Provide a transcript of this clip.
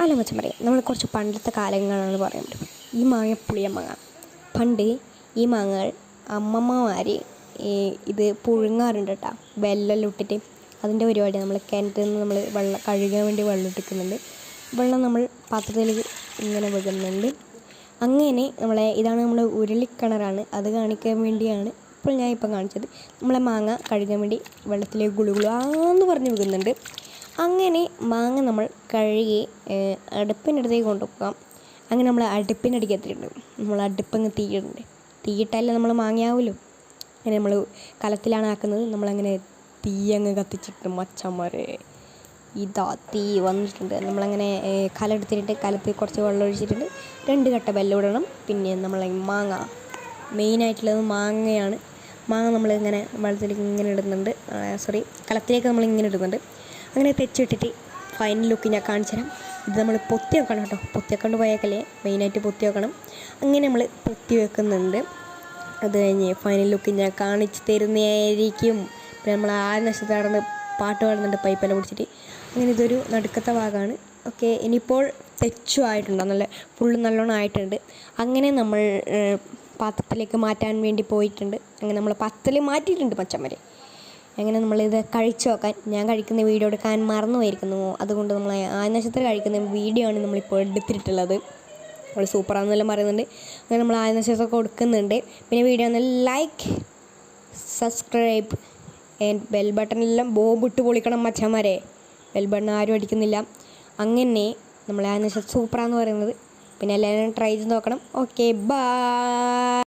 അല്ല മച്ചം പറയാം, നമ്മൾ കുറച്ച് പണ്ടത്തെ കാലങ്ങളാണ് പറയാൻ പറ്റും. ഈ മാങ്ങ പുളിയ മാങ്ങ. പണ്ട് ഈ മാങ്ങകൾ അമ്മമ്മമാർ ഇത് പുഴുങ്ങാറുണ്ട് കേട്ടോ, വെല്ലം ഇട്ടിട്ട്. അതിൻ്റെ പരിപാടി നമ്മൾ കിണറ്റിൽ നിന്ന് നമ്മൾ വെള്ളം കഴുകാൻ വേണ്ടി വെള്ളം ഇട്ടിക്കുന്നുണ്ട്. വെള്ളം നമ്മൾ പാത്രത്തിലേക്ക് ഇങ്ങനെ വെക്കുന്നുണ്ട്. അങ്ങനെ ഇതാണ് നമ്മൾ ഉരുളിക്കിണറാണ്, അത് കാണിക്കാൻ വേണ്ടിയാണ് ഇപ്പോൾ ഞാൻ ഇപ്പം കാണിച്ചത്. നമ്മളെ മാങ്ങ കഴുകാൻ വേണ്ടി വെള്ളത്തിലേക്ക് ഗുളുഗുളാന്ന് പറഞ്ഞ് വെക്കുന്നുണ്ട്. അങ്ങനെ മാങ്ങ നമ്മൾ കഴുകി അടുപ്പിനടുത്തേക്ക് കൊണ്ടുപോകാം. അങ്ങനെ നമ്മൾ അടുപ്പിനടുക്ക് എത്തിയിട്ടുണ്ട്. നമ്മൾ അടുപ്പങ്ങ് തീയിടുന്നുണ്ട്. തീയിട്ടല്ലേ നമ്മൾ മാങ്ങയാവുമല്ലോ. അങ്ങനെ നമ്മൾ കലത്തിലാണ് ആക്കുന്നത്. നമ്മളങ്ങനെ തീയങ്ങ് കത്തിച്ചിട്ട് മച്ചന്മാരെ ഇതാ തീ വന്നിട്ടുണ്ട്. നമ്മളങ്ങനെ കലെടുത്തിട്ട് കലത്തിൽ കുറച്ച് വെള്ളം ഒഴിച്ചിട്ടുണ്ട്. 2 കട്ട വെല്ലം ഇടണം. പിന്നെ നമ്മളെ മാങ്ങ, മെയിനായിട്ടുള്ളത് മാങ്ങയാണ്. മാങ്ങ നമ്മളിങ്ങനെ വെള്ളത്തിലേക്ക് ഇങ്ങനെ ഇടുന്നുണ്ട്, കലത്തിലേക്ക് നമ്മളിങ്ങനെ ഇടുന്നുണ്ട്. അങ്ങനെ തെച്ചിട്ടിട്ട് ഫൈനൽ ലുക്ക് ഞാൻ കാണിച്ചു തരാം. ഇത് നമ്മൾ പൊത്തി വെക്കണം കേട്ടോ, പൊത്തി വെക്കൊണ്ട് പോയേക്കല്ലേ, മെയിനായിട്ട് പൊത്തി വെക്കണം. അങ്ങനെ നമ്മൾ പൊത്തി വെക്കുന്നുണ്ട്. അത് കഴിഞ്ഞ് ഫൈനൽ ലുക്ക് ഞാൻ കാണിച്ച് തരുന്നതായിരിക്കും. പിന്നെ നമ്മൾ നശത്ത് നടന്ന് പാട്ട് പാടുന്നുണ്ട് പൈപ്പെല്ലാം പിടിച്ചിട്ട്. അങ്ങനെ ഇതൊരു നടുക്കത്തെ ഭാഗമാണ്. ഓക്കെ, ഇനിയിപ്പോൾ തെച്ചു ആയിട്ടുണ്ടോ, നല്ല ഫുള്ള് നല്ലോണം ആയിട്ടുണ്ട്. അങ്ങനെ നമ്മൾ പാത്രത്തിലേക്ക് മാറ്റാൻ വേണ്ടി പോയിട്ടുണ്ട്. അങ്ങനെ നമ്മൾ പാത്രത്തിൽ മാറ്റിയിട്ടുണ്ട് മച്ചന്മാരെ. അങ്ങനെ നമ്മളിത് കഴിച്ചു നോക്കാൻ, ഞാൻ കഴിക്കുന്ന വീഡിയോ എടുക്കാൻ മറന്നു പോയിരിക്കുന്നു. അതുകൊണ്ട് നമ്മൾ നക്ഷത്രം കഴിക്കുന്ന വീഡിയോ ആണ് നമ്മളിപ്പോൾ എടുത്തിട്ടുള്ളത്. നമ്മൾ സൂപ്പറാണെന്നെല്ലാം പറയുന്നുണ്ട്. അങ്ങനെ നമ്മൾ നക്ഷത്രം കൊടുക്കുന്നുണ്ട്. പിന്നെ വീഡിയോ ഒന്ന് ലൈക്ക്, സബ്സ്ക്രൈബ് ആൻഡ് ബെൽ ബട്ടണെല്ലാം ബോംബിട്ട് പൊളിക്കണം മച്ചന്മാരെ. ബെൽ ബട്ടൺ ആരും അടിക്കുന്നില്ല. അങ്ങനെ നമ്മൾ നക്ഷത്രം സൂപ്പറാന്ന് പറയുന്നത്. പിന്നെ എല്ലാവരും ട്രൈ ചെയ്ത് നോക്കണം. Okay, by.